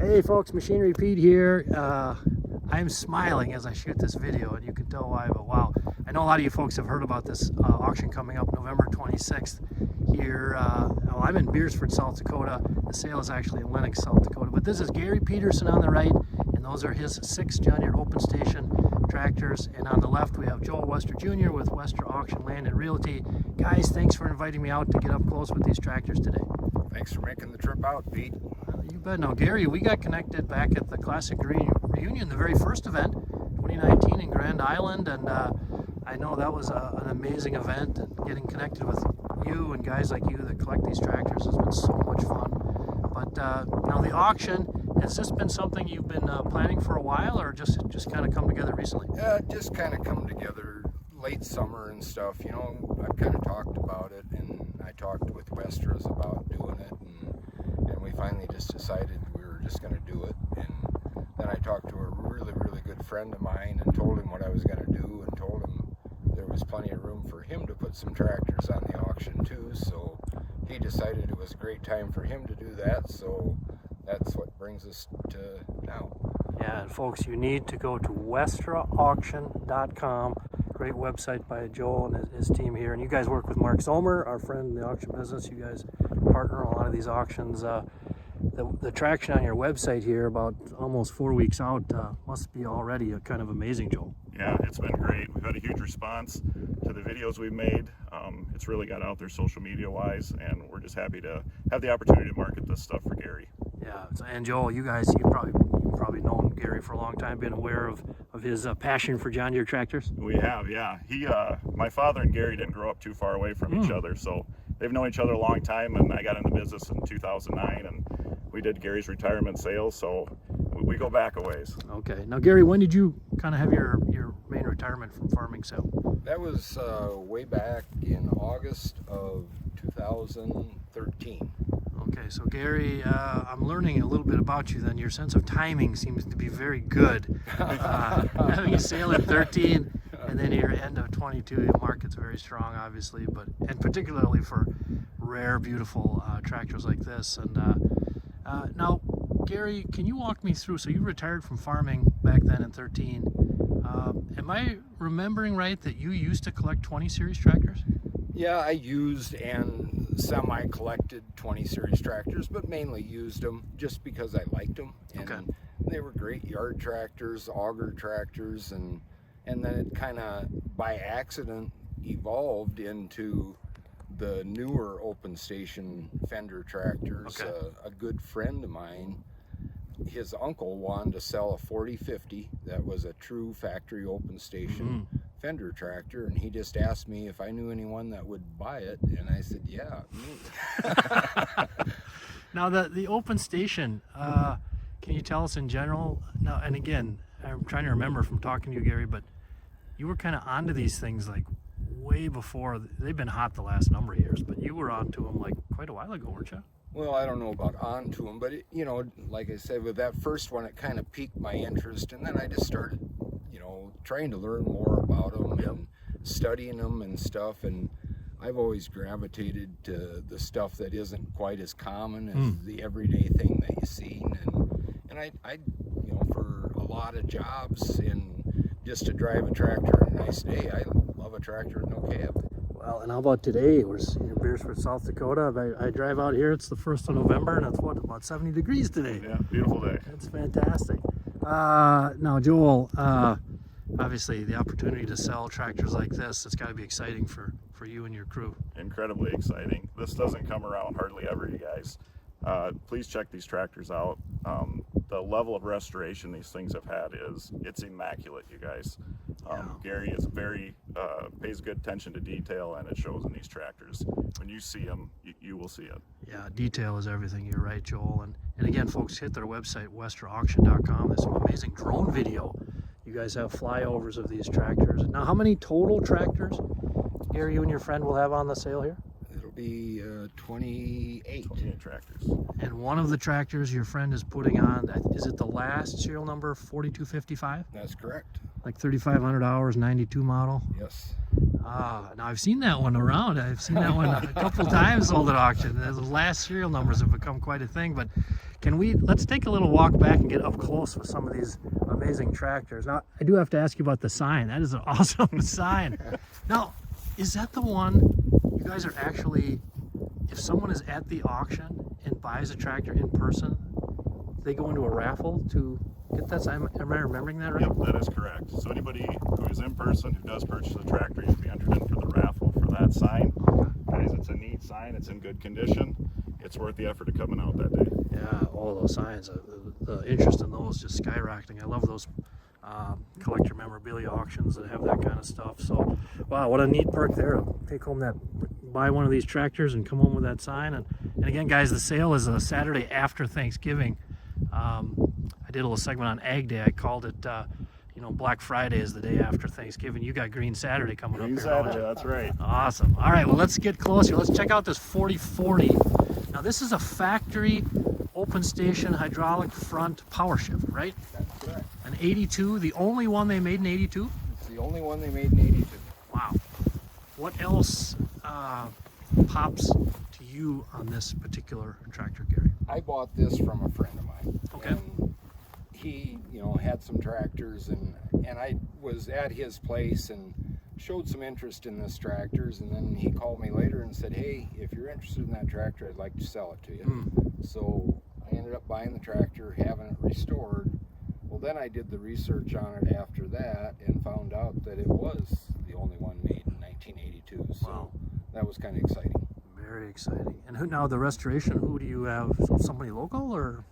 Hey folks, Machinery Pete here. I'm smiling as I shoot this video, and you can tell why, but wow. I know a lot of you folks have heard about this auction coming up November 26th here. Well, I'm in Beersford, South Dakota. The sale is actually in Lennox, South Dakota. But this is Gary Peterson on the right, and those are his 6 John Deere open station tractors. And on the left, we have Joel Wester Jr. with Wester Auction Land and Realty. Guys, thanks for inviting me out to get up close with these tractors today. Thanks for making the trip out, Pete. You bet. Now, Gary, we got connected back at the Classic Reunion, the very first event, 2019 in Grand Island, and I know that was an amazing event, and getting connected with you and guys like you that collect these tractors has been so much fun. But now the auction, has this been something you've been planning for a while, or just kind of come together recently? Just kind of come together late summer and stuff. You know, I've kind of talked about it, and I talked with Westers about doing it, and we finally just decided we were just going to do it. And then I talked to a really, really good friend of mine and told him what I was going to do, and told him there was plenty of room for him to put some tractors on the auction too. So he decided it was a great time for him to do that. So that's what brings us to now. Yeah, and folks, you need to go to westraauction.com. Great website by Joel and his team here. And you guys work with Mark Zomer, our friend in the auction business. You guys partner on a lot of these auctions. The traction on your website here, about almost 4 weeks out, must be already kind of amazing, Joel. Yeah, it's been great. We've had a huge response to the videos we've made. It's really got out there social media wise, and we're just happy to have the opportunity to market this stuff for Gary. Yeah, and Joel, you probably known Gary for a long time, been aware of his passion for John Deere tractors. We have, yeah. My father and Gary didn't grow up too far away from each other, so they've known each other a long time, and I got in the business in 2009, and we did Gary's retirement sales, so we go back a ways. Okay. Now, Gary, when did you kind of have your main retirement from farming sale? That was way back in August of 2013. Okay, so Gary, I'm learning a little bit about you then. Your sense of timing seems to be very good. Having a sale at 13 and then your end of 22, the market's very strong, obviously, and particularly for rare, beautiful tractors like this. And now, Gary, can you walk me through, so you retired from farming back then in 13. Am I remembering right that you used to collect 20 series tractors? Yeah, I used and semi-collected 20 series tractors, but mainly used them just because I liked them. And okay. They were great yard tractors, auger tractors, and then it kind of by accident evolved into the newer open station fender tractors. Okay. A good friend of mine, his uncle wanted to sell a 4050 that was a true factory open station fender tractor, and he just asked me if I knew anyone that would buy it, and I said, yeah, me. Now the open station, can you tell us in general? Now, and again, I'm trying to remember from talking to you, Gary, but you were kind of onto these things like way before. They've been hot the last number of years, but you were onto them like quite a while ago, weren't you? Well, I don't know about onto them, but like I said, with that first one, it kind of piqued my interest, and then I just started, trying to learn more about them and studying them and stuff. And I've always gravitated to the stuff that isn't quite as common as the everyday thing that you see. And I for a lot of jobs and just to drive a tractor on a nice day, I love a tractor and no cab. Well, and how about today? We're in Beersford, South Dakota. I drive out here. It's the 1st of November, and it's about 70 degrees today. Yeah, beautiful day. That's fantastic. Now, Joel, obviously the opportunity to sell tractors like this, it's got to be exciting for you and your crew. Incredibly Exciting. This doesn't come around hardly ever, you guys. Please check these tractors out. The level of restoration these things have had it's immaculate, you guys. Gary is pays good attention to detail, and it shows in these tractors. When you see them, you will see it. Yeah, detail is everything. You're right, Joel. And again, folks, hit their website, westraauction.com. There's some amazing drone video. You guys have flyovers of these tractors. Now, how many total tractors, Gary, you and your friend will have on the sale here? It'll be 28 tractors. And one of the tractors your friend is putting on, is it the last serial number 4255? That's correct. Like 3,500 hours, 92 model? Yes. Now I've seen that one around. I've seen that one a couple times sold at auction. Those last serial numbers have become quite a thing. But let's take a little walk back and get up close with some of these amazing tractors. Now I do have to ask you about the sign. That is an awesome sign. Now, is that the one you guys are actually, if someone is at the auction and buys a tractor in person, they go into a raffle to get that sign? Am I remembering that right? Yep, that is correct. So anybody who is in person who does purchase a tractor, you'll be entered in for the raffle for that sign. Guys, it's a neat sign. It's in good condition. It's worth the effort of coming out that day. Yeah, all those signs, the interest in those just skyrocketing. I love those collector memorabilia auctions that have that kind of stuff. So, wow, what a neat perk there. Take home buy one of these tractors and come home with that sign. And again, guys, the sale is a Saturday after Thanksgiving. I did a little segment on Ag Day. I called it, Black Friday is the day after Thanksgiving. You got Green Saturday coming up here. Green Saturday, that's right. Awesome. All right, well, let's get closer. Let's check out this 4040. Now, this is a factory open station hydraulic front power shift, right? That's correct. An 82, the only one they made in 82? It's the only one they made in 82. Wow. What else pops to you on this particular tractor, Gary? I bought this from a friend of mine. Okay. And he, had some tractors, and I was at his place and showed some interest in this tractors, and then he called me later and said, hey, if you're interested in that tractor, I'd like to sell it to you. So I ended up buying the tractor, having it restored. Well, then I did the research on it after that and found out that it was the only one made in 1982. So Wow. that was kind of exciting. Very exciting. And now the restoration, who do you have? Somebody local or?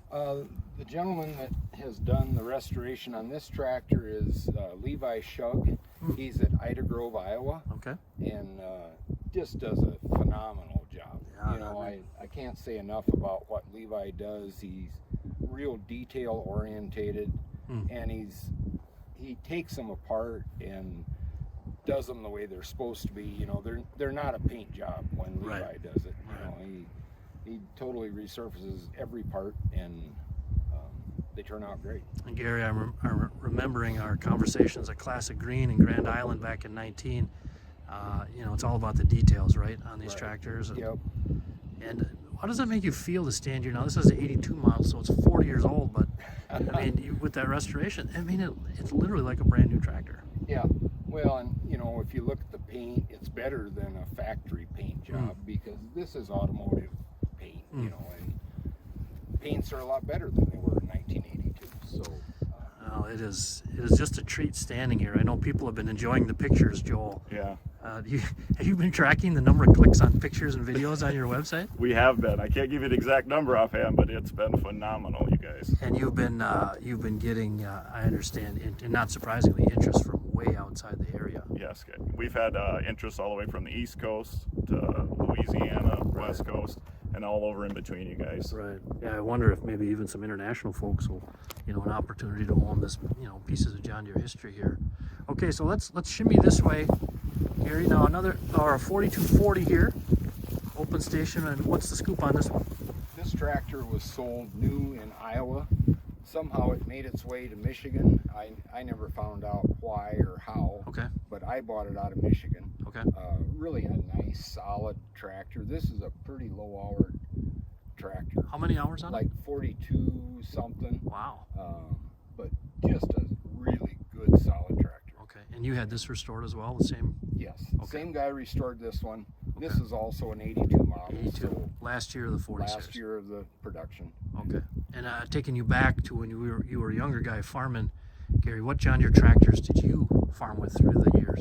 The gentleman that has done the restoration on this tractor is Levi Shug. He's at Ida Grove, Iowa, Okay. and just does a phenomenal job. Yeah, I can't say enough about what Levi does. He's real detail orientated, and he takes them apart and does them the way they're supposed to be. They're not a paint job when Levi Right. does it. He totally resurfaces every part, and they turn out great. And Gary, I'm remembering our conversations at Classic Green in Grand Island back in 19. It's all about the details, right, on these tractors. Yep. And how does that make you feel to stand here? Now, this is an 82 model, so it's 40 years old, but with that restoration, it's literally like a brand new tractor. Yeah. Well, and if you look at the paint, it's better than a factory paint job because this is automotive paint, and paints are a lot better than they were in 1982. So. Well, it is just a treat standing here. I know people have been enjoying the pictures, Joel. Yeah. Have you been tracking the number of clicks on pictures and videos on your website? We have been. I can't give you the exact number offhand, but it's been phenomenal, you guys. And you've been getting, I understand, and not surprisingly, interest from way outside the area. Yes, we've had interest all the way from the East Coast to Louisiana, West Coast, and all over in between, you guys. Right. Yeah, I wonder if maybe even some international folks will, an opportunity to own this, pieces of John Deere history here. Okay, so let's shimmy this way, Gary. Now a 4240 here, open station, and what's the scoop on this one? This tractor was sold new in Iowa. Somehow it made its way to Michigan. I never found out why or how. Okay. But I bought it out of Michigan. Okay. Really a nice, solid tractor. This is a pretty low-hour tractor. How many hours on it? Like 42 something. Wow. But just a really good, solid tractor. Okay. And you had this restored as well, the same? Yes. Okay. Same guy restored this one. Okay. This is also an 82 model. 82. So Last year of the 46. last year of the production. Okay. And taking you back to when you were a younger guy farming, Gary, what John Deere tractors did you farm with through the years?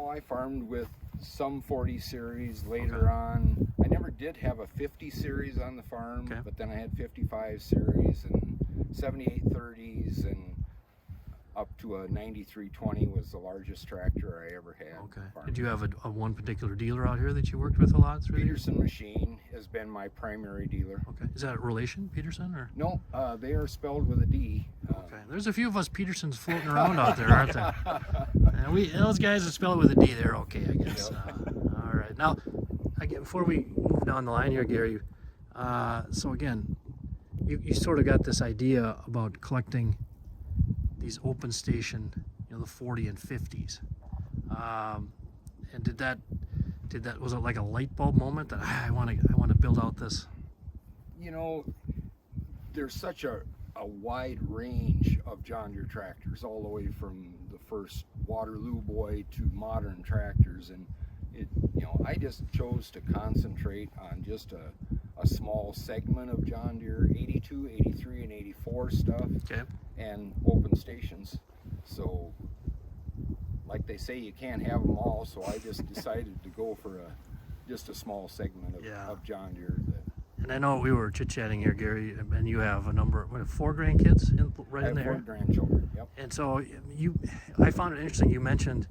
I farmed with some 40 series later on. I never did have a 50 series on the farm, but then I had 55 series and 7830s and up to a 9320 was the largest tractor I ever had. Okay. farmed. Did you have a one particular dealer out here that you worked with a lot through the years? Peterson Machine has been my primary dealer. Okay. Is that a relation, Peterson, or? No, they are spelled with a D. Okay. There's a few of us Petersons floating around out there, aren't there? Those guys that spell it with a D, they're okay, I guess. All right. Now, before we move down the line here, Gary, so again, you sort of got this idea about collecting these open station, the 40 and 50s. And did that was it like a light bulb moment that I want to build out this? You know, there's such a wide range of John Deere tractors, all the way from the first Waterloo boy to modern tractors, and I just chose to concentrate on just a small segment of John Deere 82, 83, and 84 stuff, Okay. and open stations. So, like they say, you can't have them all, so I just decided to go for just a small segment of John Deere. And I know we were chit-chatting here, Gary, and you have a number, 4 grandkids right in there? 4 grandchildren, yep. And so I found it interesting, you mentioned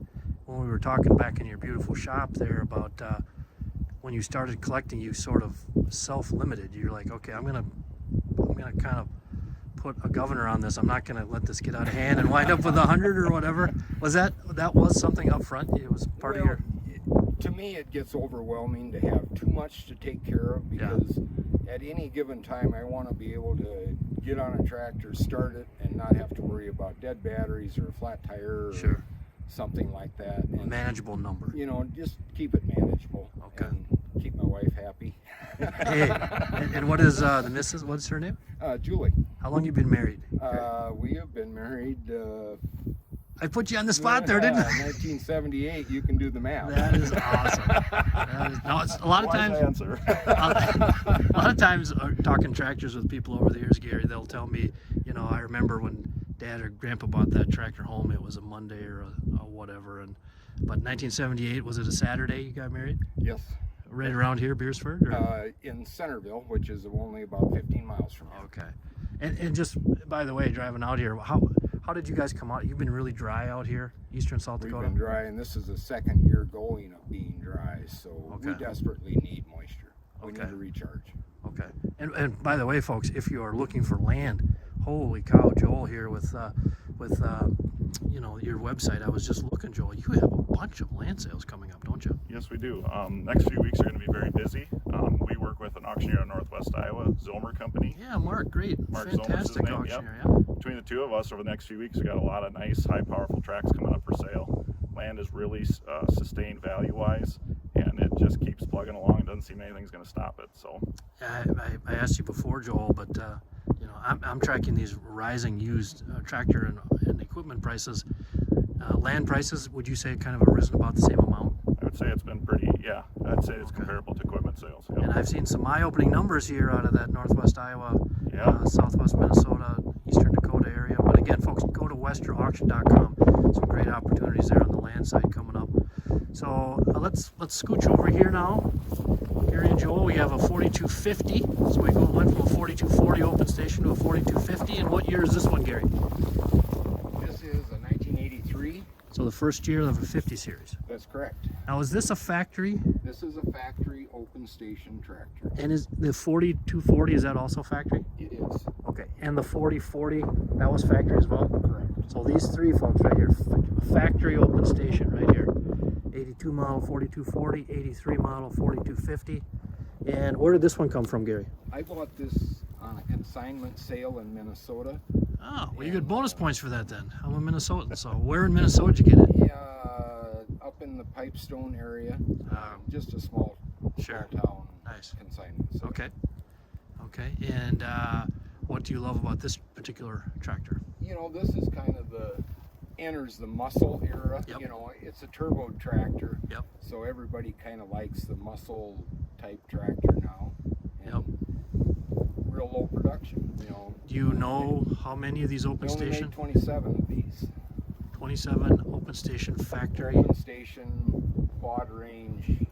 when we were talking back in your beautiful shop there about when you started collecting, you sort of self-limited. You're like, okay, I'm gonna kind of put a governor on this. I'm not gonna let this get out of hand and wind up with 100 or whatever. Was that was something up front? It was part of your... To me, it gets overwhelming to have too much to take care of, because at any given time I want to be able to get on a tractor, start it, and not have to worry about dead batteries or a flat tire or something like that. A manageable number. Just keep it manageable. Okay. And keep my wife happy. Hey, and what is the missus? What's her name? Julie. How long you been married? We have been married. I put you on the spot there, didn't I? 1978. You can do the math. That is awesome. No, it's a lot of times. Answer. A lot of times, talking tractors with people over the years, Gary, they'll tell me, I remember when Dad or Grandpa bought that tractor home. It was a Monday or a whatever, but 1978, was it a Saturday you got married? Yes. Right around here, Beersford? Or? In Centerville, which is only about 15 miles from here. Okay. And just by the way, driving out here, how did you guys come out? You've been really dry out here, eastern South Dakota? We've been dry, and this is the second year going of being dry, so we desperately need moisture. We need to recharge. Okay. And by the way, folks, if you are looking for land, holy cow, Joel here with your website. I was just looking, Joel. You have a bunch of land sales coming up, don't you? Yes, we do. Next few weeks are going to be very busy. We work with an auctioneer in Northwest Iowa, Zomer Company. Yeah, Mark, great. Mark Fantastic Zomer's his name, auctioneer, yep. Between the two of us, over the next few weeks, we got a lot of nice, high, powerful tracks coming up for sale. Land is really sustained value-wise, and it just keeps plugging along. It doesn't seem anything's going to stop it. So, I asked you before, Joel, but I'm tracking these rising used tractor and equipment prices. Land prices, would you say kind of have risen about the same amount? I would say it's been pretty, I'd say it's comparable to equipment sales. Yep. And I've seen some eye-opening numbers here out of that Northwest Iowa, Southwest Minnesota, Eastern Dakota area. But again, folks, go to westerauction.com. Some great opportunities there on the land side coming up. So let's scooch over here now. Gary and Joel, we have a 4250. So we went from a 4240 open station to a 4250. And what year is this one, Gary? This is a 1983. So the first year of a 50 series. That's correct. Now, is this a factory? This is a factory open station tractor. And is the 4240, is that also factory? It is. Okay, and the 4040, that was factory as well? Correct. So these three folks right here, factory open station right here. 82 model 4240, 83 model 4250. And where did this one come from, Gary? I bought this on a consignment sale in Minnesota. Oh, well, you get bonus points for that then. I'm a Minnesotan, so where in Minnesota did you get it? Yeah, up in the Pipestone area. Just a small town. Nice. Consignment sale. Okay. And what do you love about this particular tractor? This is kind of enters the muscle era. Yep. It's a turbo tractor. Yep. So everybody kind of likes the muscle type tractor now. And real low production. Do you know how many of these open we only station? made 27 of these. 27 open station factory. Open station, quad range,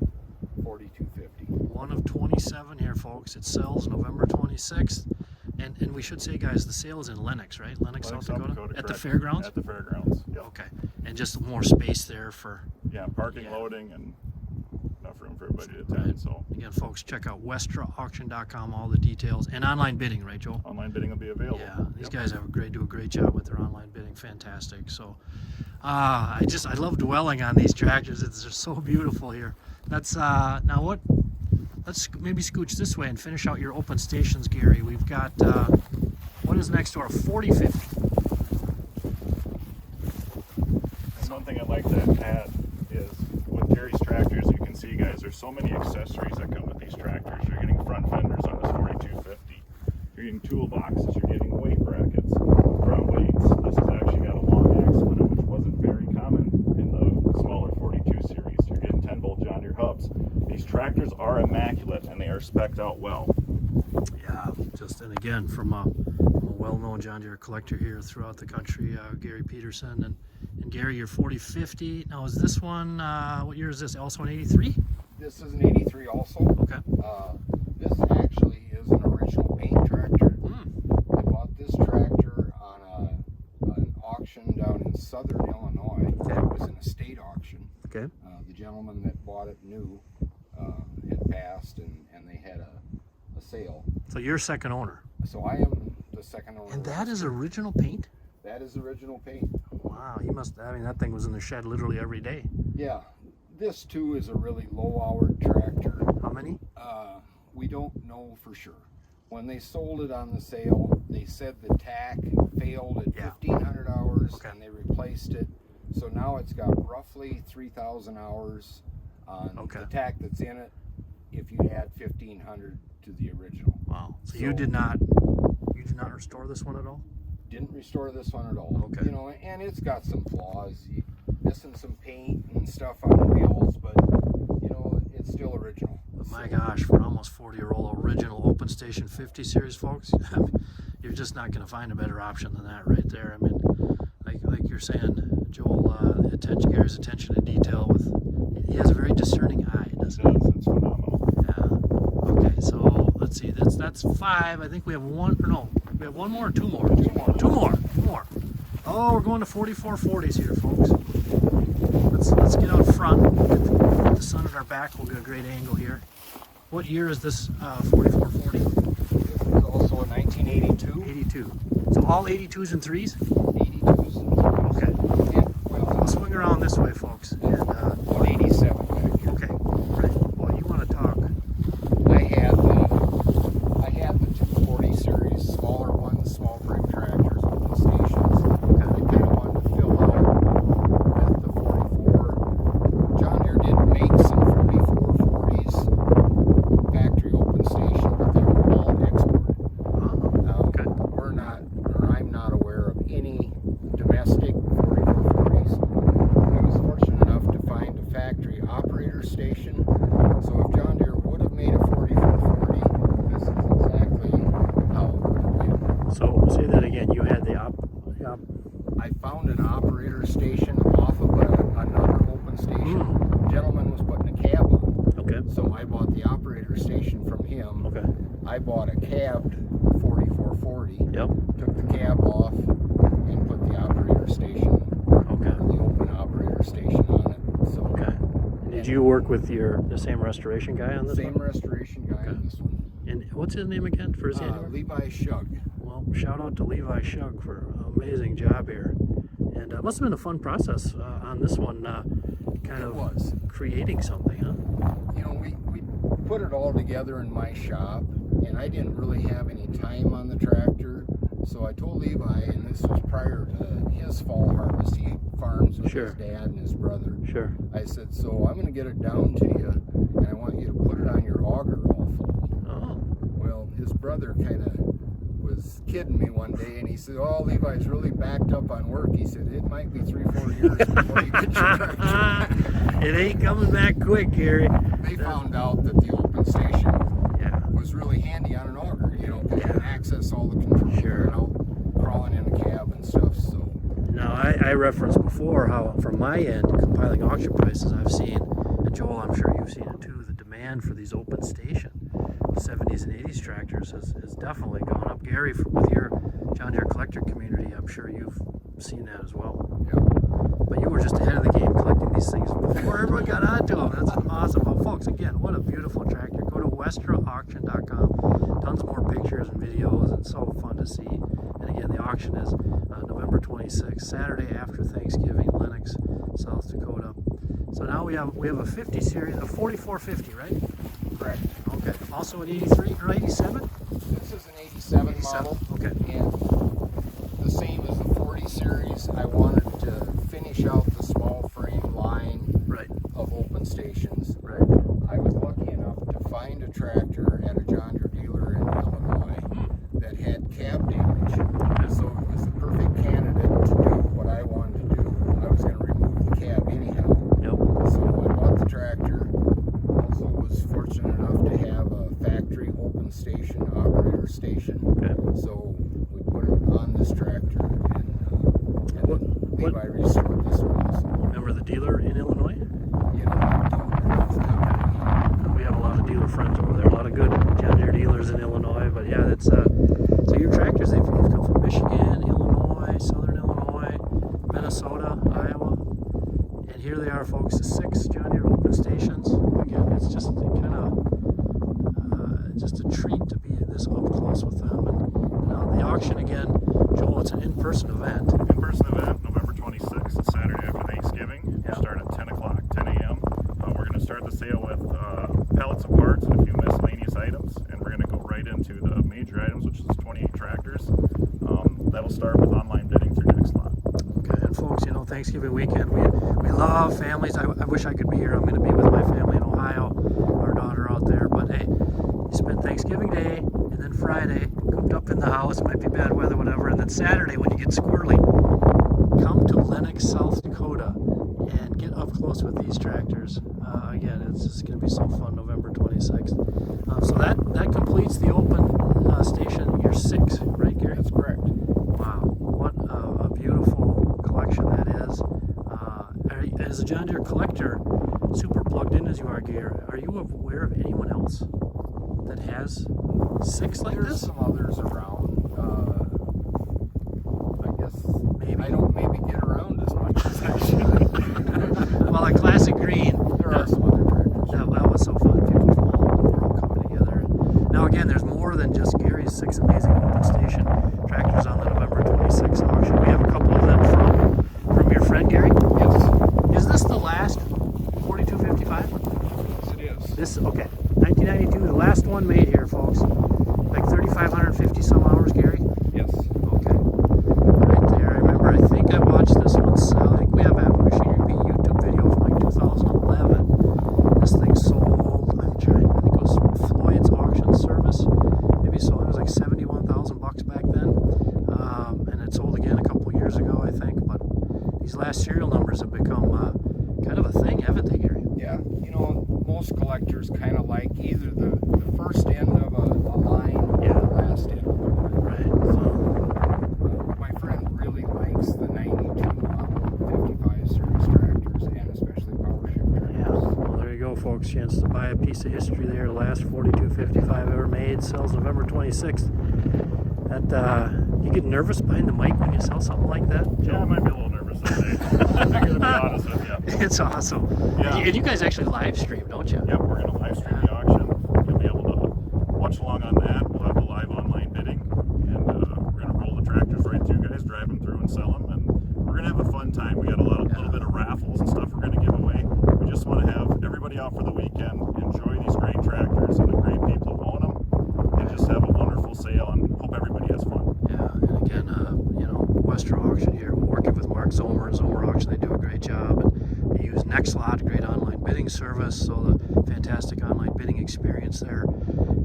4250. One of 27 here, folks. It sells November 26th. And we should say, guys, the sale is in Lennox, right? Lennox, South Dakota? At the fairgrounds? At the fairgrounds, yep. Okay. And just more space there for... Yeah, parking, loading, and enough room for everybody to attend. So again, folks, check out westerauction.com, all the details. And online bidding, right, Joel? Online bidding will be available. Yeah, these guys do a great job with their online bidding. Fantastic. So I love dwelling on these tractors. They're so beautiful here. That's now let's maybe scooch this way and finish out your open stations, Gary. We've got what is next door? 4050. And one thing I'd like to add is with Gary's see, guys, there's so many accessories that come with these tractors. You're getting front fenders on this 4250. You're getting toolboxes. You're getting weight brackets, front weights. This has actually got a long axle in it, which wasn't very common in the smaller 42 series. You're getting 10-volt John Deere hubs. These tractors are immaculate, and they are spec'd out well. Yeah, and again, from a well-known John Deere collector here throughout the country, Gary Peterson. And Gary, your 4050. Now, is this one, what year is this? Also an 83? This is an 83 also. Okay. This actually is an original paint tractor. I bought this tractor on an auction down in southern Illinois. Okay. It was an estate auction. Okay. The gentleman that bought it knew had passed, and they had a sale. So you're second owner. So I am the second owner. And that is original paint? That is original paint. Wow, he must, I mean, that thing was in the shed literally every day. Yeah. This too is a really low-hour tractor. How many? We don't know for sure. When they sold it on the sale, they said the tack failed at 1,500 hours, and they replaced it. So now it's got roughly 3,000 hours on the tack that's in it. If you add 1,500 to the original. Wow. So you did not restore this one at all? Didn't restore this one at all. Okay. You know, and it's got some flaws. Missing some paint and stuff on the wheels, but you know, it's still original. But my gosh, for an almost 40-year-old original Open Station 50 series, folks, you're just not going to find a better option than that right there. I mean, like you're saying, Joel, Gary's attention to detail he has a very discerning eye, doesn't he? It's phenomenal. Yeah. Okay, so let's see. That's 5. I think we have one. Or no, we have one more or two more. Two more. Oh, we're going to 4440s here, folks. Let's get out front. Get the sun at our back. We'll get a great angle here. What year is this 4440? This is also a 1982. 82. So all 82s and 3s? 82s and 3s. Okay. And, well, We'll swing around this way, folks. And 187 back here. okay, right. Boy, you want to talk? I had the 240 series, smaller ones, small frame tractors with the stations. I kind of wanted to fill out with the 44. John Deere did make some 4440s, factory open station, but they were all exported. Now, I'm not aware of any domestic 4440s. I was fortunate enough to find a factory operator station. So if John Deere would have made a 4440, this is exactly how it would have been. So say that again. You had the I found an operator station off of another open station. Gentleman was putting a cab on. Okay. So I bought the operator station from him. Okay. I bought a cabbed 4440. Yep. Took the cab off and put the operator station, the open operator station on it. So Did you work with the same restoration guy on this same one? restoration guy on this one. And what's his name again for his handiwork? Levi Shug. Well, shout out to Levi Shug for an amazing job here. And it must have been a fun process on this one, creating something, huh? You know, we put it all together in my shop, and I didn't really have any time on the tractor. So I told Levi, and this was prior to his fall harvest, he farms with his dad and his brother. Sure. I said, so I'm going to get it down to you, and I want you to put it on your auger all fall. Oh. Well, his brother kind of was kidding me one day, and he said, oh, Levi's really backed up on work. He said, it might be 3-4 years before you get your tractor. It ain't coming back quick, Gary. They found out that the open station was really handy on an auger, you know, because you can access all the controls without crawling in the cab and stuff. So now I referenced before how from my end compiling auction prices I've seen, and Joel, I'm sure you've seen it too, the demand for these open station 70s and 80s tractors has definitely gone up. Gary, with your John Deere collector community, I'm sure you've seen that as well. But you were just ahead of the game collecting these things before everyone got onto them. That's awesome. Well, folks, again, what a beautiful tractor. Go to westraauction.com. Tons more pictures and videos. It's so fun to see. And again, the auction is November 26th, Saturday after Thanksgiving, Lennox, South Dakota. So now we have a 50 series, a 4450, right? correct. Okay. Also an 83 or 87? This is an 87 model. Okay. And the same as the 40 series, I wanted to finish out the small frame line of open stations. Right. find a tractor at a John Deere dealer in Illinois that had cab damage. So it was the perfect candidate to do what I wanted to do. I was going to remove the cab anyhow. Yep. So I bought the tractor. Also was fortunate enough to have a factory open station, operator station. Okay. So we put it on this tractor, and Levi restored this one also. Remember the dealer in Illinois? You know, I don't remember the company. We have a lot of dealer friends over there, a lot of good John Deere dealers in Illinois. But yeah, that's so your tractors, they've come from Michigan, Illinois, Southern Illinois, Minnesota, Iowa, and here they are, folks, the 6 John Deere open stations. Again, it's just kind of just a treat to be this up close with them. And now the auction again, Joel, it's an in-person event. In-person event, November 26th, it's Saturday after Thanksgiving. Yeah. We'll start at 10 o'clock, 10 a.m. We're going to start the sale with pallets of parts and a few miscellaneous items, and we're going to go right into the major items, which is 28 tractors. That'll start with online bidding through next lot. Okay, and folks, you know, Thanksgiving weekend, we love families. I wish I could be here. I'm going to be with my family in Ohio, our daughter out there. But hey, you spend Thanksgiving Day and then Friday cooped up in the house. Might be bad weather, whatever. And then Saturday when you get squirrely, come to Lennox, South Dakota, and get up close with these tractors. Again, it's just going to be so fun. November 26th. So that completes the open station. Year 6, right, Gary? That's correct. Wow, what a beautiful collection that is. As a John Deere collector, super plugged in as you are, Gary, are you aware of anyone else that has 6 like There's this? some others around. I guess Maybe. I don't maybe get around as much as I should. Well, a classic green. There are some other tractors. That was so fun. People from all over the world coming together. Now, again, there's more than just Gary's 6 amazing open station tractors on the November 26th auction. We have a couple of them from your friend Gary. Yes, Is this the last 4255? yes, it is. This, okay, 1992, the last one made here, folks. Like 3,550 some hours, Gary? Yes. Okay. Right there. I remember, I think I watched this one sell. I think we have a machinery YouTube video from like 2011. This thing sold, I think it was Floyd's auction service. Maybe sold, it was like 71,000 bucks back then. And it sold again a couple years ago, I think. But these last serial numbers have become kind of a thing, haven't they, Gary? Yeah, you know, most collectors kind of like either the first end of a line or Yeah. the last end of a line. Right. So, my friend really likes the 92 model 55 series tractors and especially power shift tractors. Yeah, well, there you go, folks. Chance to buy a piece of history there. The last 4255 ever made. Sells November 26th. That you get nervous behind the mic when you sell something like that? Yeah, I might be a little nervous that day. I'm going to be honest with you. It's awesome. Yeah. And you guys actually live stream, don't you? Yep, we're going to live stream the auction. You'll be able to watch along on that. We'll have the live online bidding, and we're going to roll the tractors right through, guys, drive them through and sell them, and we're going to have a fun time. We got a little bit of raffles and stuff we're going to give away. We just want to have everybody out for the weekend, enjoy these great tractors and the great people who own them, and just have a wonderful sale, and hope everybody has fun. Yeah, and again, you know, Western Auction here, working with Mark Zomer and Zomer Auction, they do a great job. And they use Nextlot, great online bidding service, so the fantastic online bidding experience there.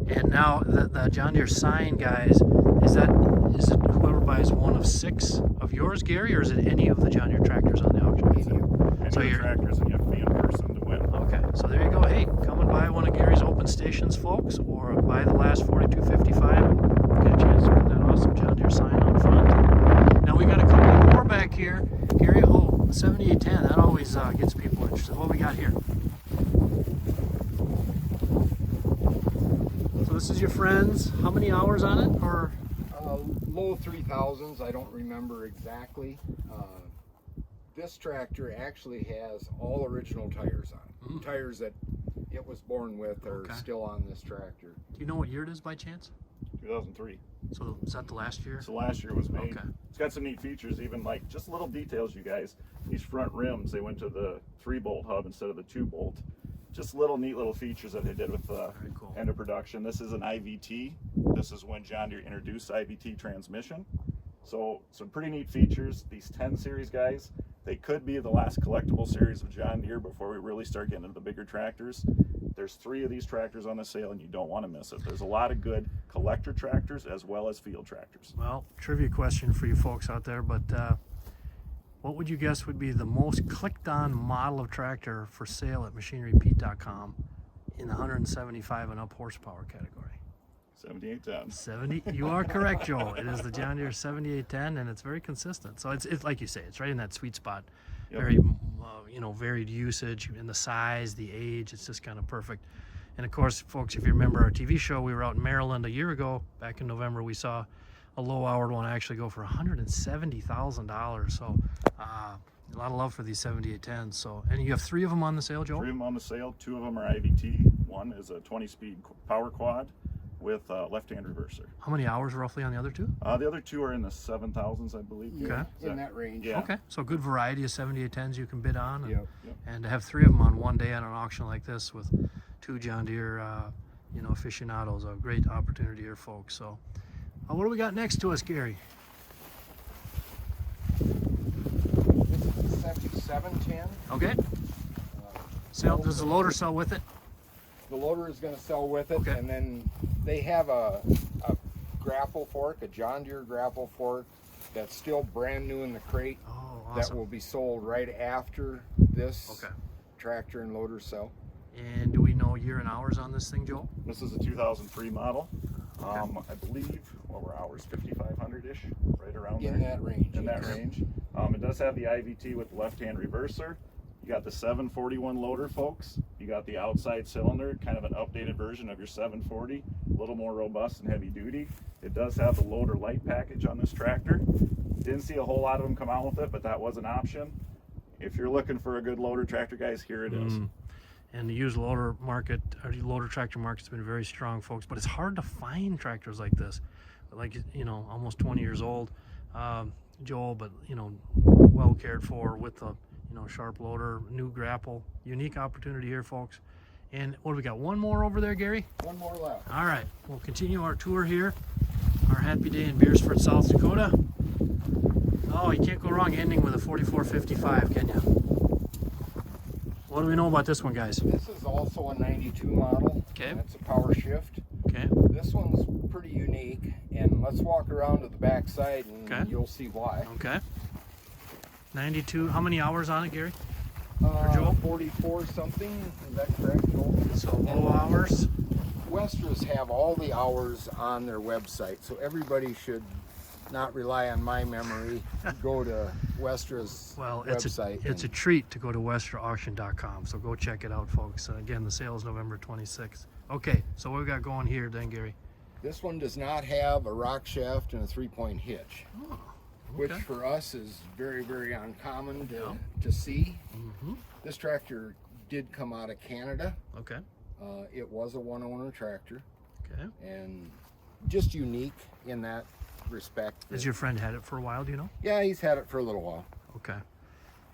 And now the John Deere sign, guys, is it whoever buys one of 6 of yours, Gary, or is it any of the John Deere tractors on the auction? And So your you're- tractors, and you have to be in person to win. Okay, so there you go. Hey, come and buy one of Gary's open stations, folks, or buy the last 4255. Get a chance to put that awesome John Deere sign on front. Now we got a couple more back here. Gary, 7810, that always gets people interested. What we got here? So this is your friend's. How many hours on it? Or Low 3000s, I don't remember exactly. This tractor actually has all original tires on it. Tires that it was born with are Okay. still on this tractor. do you know what year it is by chance? 2003. So is that the last year? So last year was made. Okay. It's got some neat features, even like just little details, you guys. These front rims, they went to the 3-bolt hub instead of the 2-bolt. Just little neat little features that they did with the Very cool. end of production. This is an IVT. This is when John Deere introduced IVT transmission. So some pretty neat features. These 10 series guys, they could be the last collectible series of John Deere before we really start getting into the bigger tractors. There's 3 of these tractors on the sale, and you don't want to miss it. There's a lot of good collector tractors as well as field tractors. Well, trivia question for you folks out there, but what would you guess would be the most clicked on model of tractor for sale at machinerypete.com in the 175 and up horsepower category? 7810. 70. You are correct, Joel. It is the John Deere 7810, and it's very consistent. So it's like you say, it's right in that sweet spot. Yep. Very, varied usage, and the size, the age. It's just kind of perfect. And of course, folks, if you remember our TV show, we were out in Maryland a year ago. Back in November, we saw a low-hour one actually go for $170,000. So a lot of love for these 7810s. So, and you have 3 of them on the sale, Joel? 3 of them on the sale. 2 of them are IVT. One is a 20-speed power quad with left-hand reverser. How many hours roughly on the other 2? The other 2 are in the 7,000s, I believe. Okay. In that range. Yeah. Okay, so good variety of 7810s you can bid on. And, Yep. and to have 3 of them on one day on an auction like this with 2 John Deere, aficionados, a great opportunity here, folks. So, what do we got next to us, Gary? This is the 7710. Okay. Does the loader sell with it? The loader is going to sell with it, Okay. and then they have a grapple fork, a John Deere grapple fork that's still brand new in the crate. Oh, That awesome. will be sold right after this Okay. tractor and loader sell. And do we know year and hours on this thing, Joel? This is a 2003 model. Okay. I believe, what were hours? 5,500-ish, right around In there. that range. In that range. It does have the IVT with left-hand reverser. You got the 741 loader, folks. You got the outside cylinder, kind of an updated version of your 740, a little more robust and heavy duty. It does have the loader light package on this tractor. Didn't see a whole lot of them come out with it, but that was an option. If you're looking for a good loader tractor, guys, here it is. And the used loader market, or the loader tractor market's been very strong, folks, but it's hard to find tractors like this. Like, almost 20 years old, Joel, but, well cared for with the, sharp loader, new grapple, unique opportunity here, folks. And what do we got? One more over there, Gary? One more left. All right, we'll continue our tour here. Our happy day in Beersford, South Dakota. Oh, you can't go wrong ending with a 4455, can you? What do we know about this one, guys? This is also a 92 model. Okay. And it's a power shift. Okay. This one's pretty unique, and let's walk around to the back side and Okay. you'll see why. Okay. 92. How many hours on it, Gary? Joel? 44 something, is that correct, Joel? So low hours. Westras have all the hours on their website, so everybody should not rely on my memory. Go to Westra's Well, website. it's a treat to go to westerauction.com. So go check it out, folks. Again, the sale is November 26th. Okay, so what we got going here then, Gary? This one does not have a rock shaft and a 3-point hitch, Oh, which okay. for us is very, very uncommon Yeah. to see. Mm-hmm. This tractor did come out of Canada. Okay. It was a one-owner tractor, Okay. and just unique in that respect. Has your friend had it for a while, do you know? Yeah, he's had it for a little while. Okay.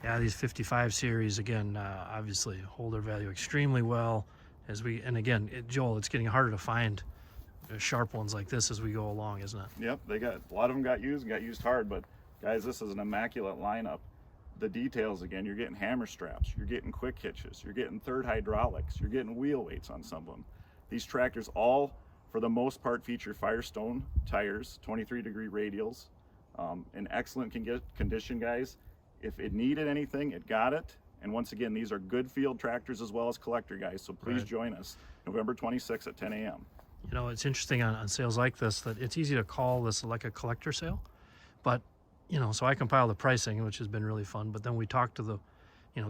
Yeah, these 55 series, again, obviously hold their value extremely well. And again, Joel, it's getting harder to find sharp ones like this as we go along, isn't it? Yep, a lot of them got used hard, but guys, this is an immaculate lineup. The details, again, you're getting hammer straps, you're getting quick hitches, you're getting third hydraulics, you're getting wheel weights on some of them. These tractors all, for the most part, feature Firestone tires, 23-degree radials, in excellent condition, guys. If it needed anything, it got it. And once again, these are good field tractors as well as collector, guys, so please Right. join us November 26th at 10 a.m. It's interesting on sales like this that it's easy to call this like a collector sale, but so I compile the pricing, which has been really fun, but then we talk to the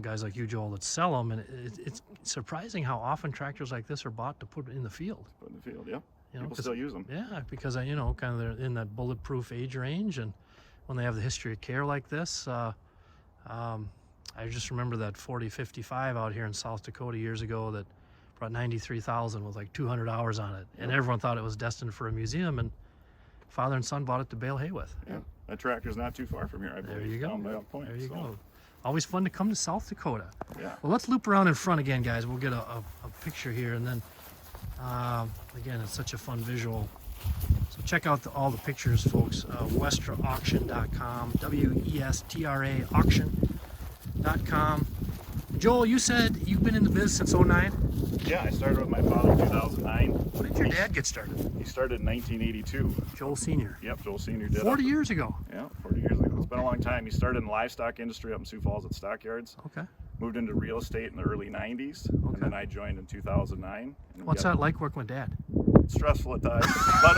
guys like you, Joel, that sell them, and it's surprising how often tractors like this are bought to put in the field. Put in the field, yeah. People 'cause- still use them. Yeah, because kind of they're in that bulletproof age range, and when they have the history of care like this, I just remember that 4055 out here in South Dakota years ago that brought 93,000 with like 200 hours on it, and everyone thought it was destined for a museum, and father and son bought it to bale hay with. Yeah, that tractor's not too far from here, I believe. There you go. Down by that point, There you so, go. Always fun to come to South Dakota. Yeah. Well, let's loop around in front again, guys. We'll get a picture here, and then again, it's such a fun visual. So check out all the pictures, folks. WestraAuction.com, WESTRA auction.com. Joel, you said you've been in the biz since 09? Yeah, I started with my father in 2009. When did your dad get started? He started in 1982. Joel Sr. Yep, Joel Sr. did. 40 years ago. Yeah, 40 years ago. It's been a long time. He started in the livestock industry up in Sioux Falls at stockyards. Okay. Moved into real estate in the early 90s. Okay. And then I joined in 2009. And What's that like working with Dad? Stressful at times, but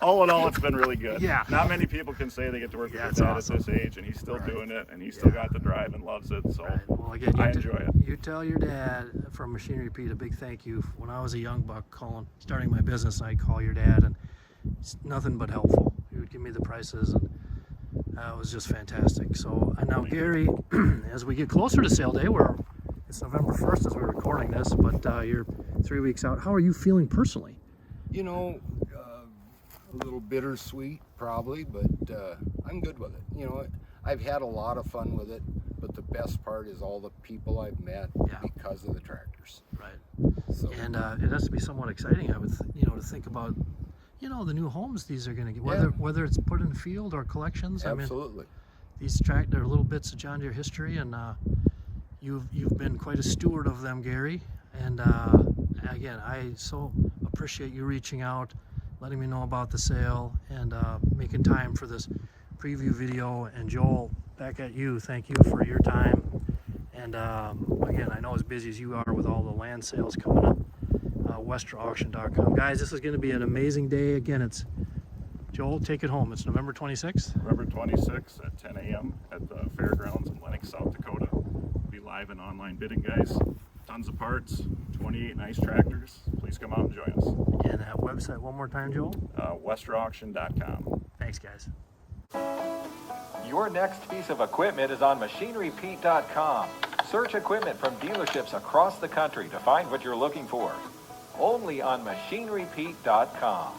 all in all, it's been really good. Yeah. Not many people can say they get to work with Yeah, their it's dad awesome. at this age, and he's still Right. doing it, and he's still got the drive and loves it. So Right. Well, again, I enjoy it. You tell your dad from Machinery Pete a big thank you. When I was a young buck starting my business, I'd call your dad, and it's nothing but helpful. He would give me the prices, and it was just fantastic. So now, Gary, as we get closer to sale day, it's November 1st as we're recording this, but you're 3 weeks out. How are you feeling personally? You know, a little bittersweet probably, but I'm good with it. You know, I've had a lot of fun with it, but the best part is all the people I've met because of the tractors. Right. So, And it has to be somewhat exciting, I would, to think about, the new homes these are going to get, whether it's put in field or collections. absolutely. I mean, these they're little bits of John Deere history, and you've been quite a steward of them, Gary. And again, I so appreciate you reaching out, letting me know about the sale, and making time for this preview video. And Joel, back at you. Thank you for your time. And again, I know as busy as you are with all the land sales coming up, westerauction.com. Guys, this is going to be an amazing day. Again, it's Joel, take it home. It's November 26th. November 26th at 10 a.m. at the fairgrounds in Lennox, South Dakota. We'll be live and online bidding, guys. Tons of parts, 28 nice tractors. Please come out and join us. And that website one more time, Joel. westerauction.com. Thanks, guys. Your next piece of equipment is on machinerypete.com. Search equipment from dealerships across the country to find what you're looking for. Only on machinerypete.com.